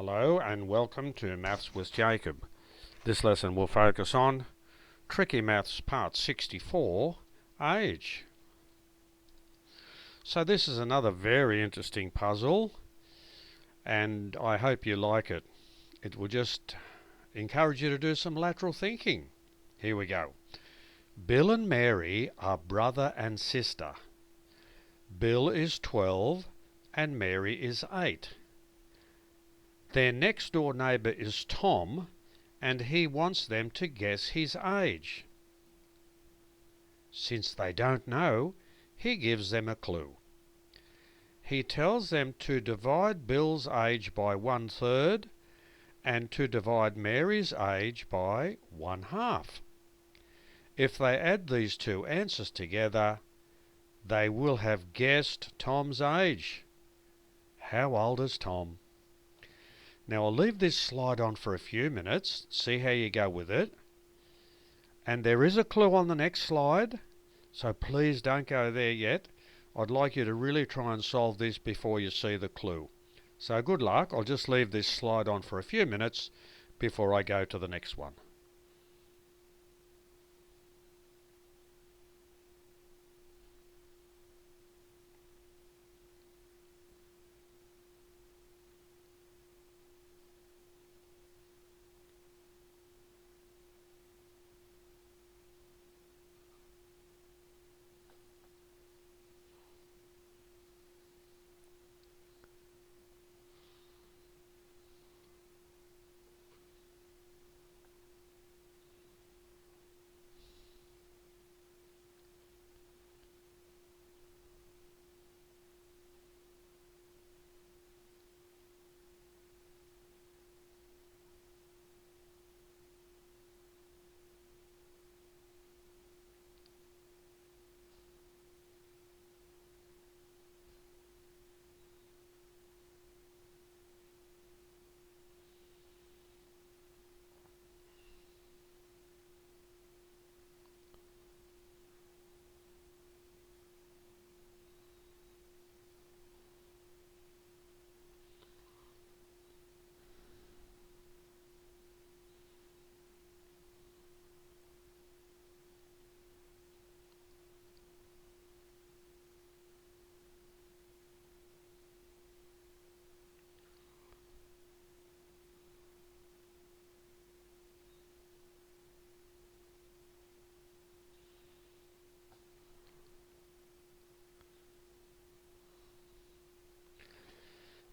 Hello and welcome to Maths with Jacob. This lesson will focus on Tricky Maths Part 64, Age. So this is another very interesting puzzle and I hope you like it. It will just encourage you to do some lateral thinking. Here we go. Bill and Mary are brother and sister. Bill is 12 and Mary is 8. Their next door neighbour is Tom, and he wants them to guess his age. Since they don't know, he gives them a clue. He tells them to divide Bill's age by 1/3 and to divide Mary's age by 1/2. If they add these two answers together, they will have guessed Tom's age. How old is Tom? Now I'll leave this slide on for a few minutes, see how you go with it. And there is a clue on the next slide, so please don't go there yet. I'd like you to really try and solve this before you see the clue. So good luck. I'll just leave this slide on for a few minutes before I go to the next one.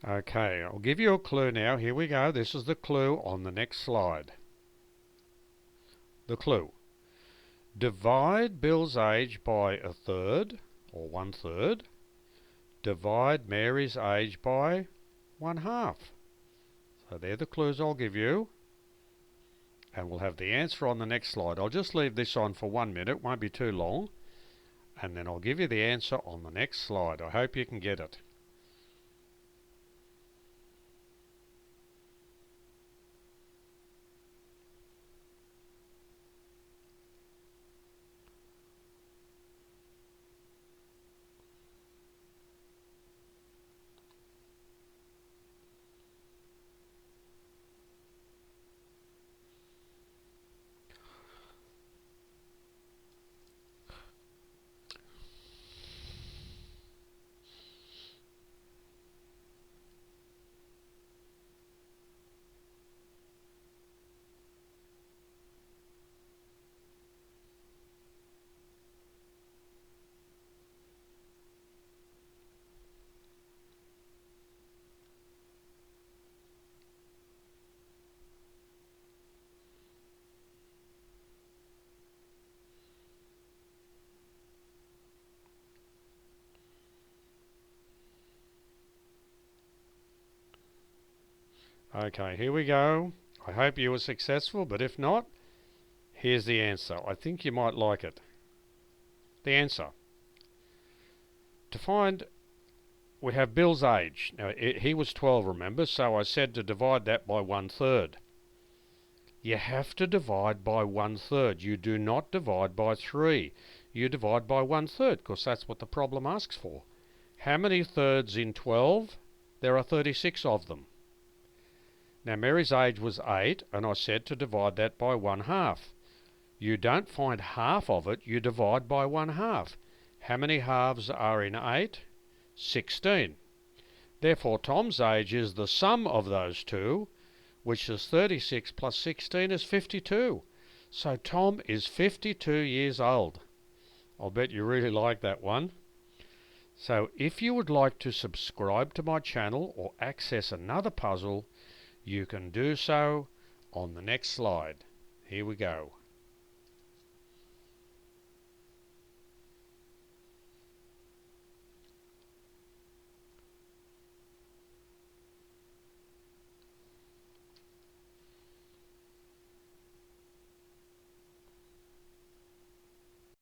Okay, I'll give you a clue now. Here we go. This is the clue on the next slide. The clue. Divide Bill's age by 1/3 or 1/3. Divide Mary's age by 1/2. So they're the clues I'll give you. And we'll have the answer on the next slide. I'll just leave this on for 1 minute. It won't be too long. And then I'll give you the answer on the next slide. I hope you can get it. Okay, here we go. I hope you were successful, but if not, here's the answer. I think you might like it. The answer. To find, we have Bill's age. Now, he was 12, remember, so I said to divide that by 1/3. You have to divide by 1/3. You do not divide by 3. You divide by 1/3, because that's what the problem asks for. How many thirds in 12? There are 36 of them. Now Mary's age was 8, and I said to divide that by 1/2. You don't find half of it, you divide by 1/2. How many halves are in 8? 16. Therefore Tom's age is the sum of those two, which is 36 plus 16 is 52. So Tom is 52 years old. I'll bet you really like that one. So if you would like to subscribe to my channel or access another puzzle, you can do so on the next slide. Here we go.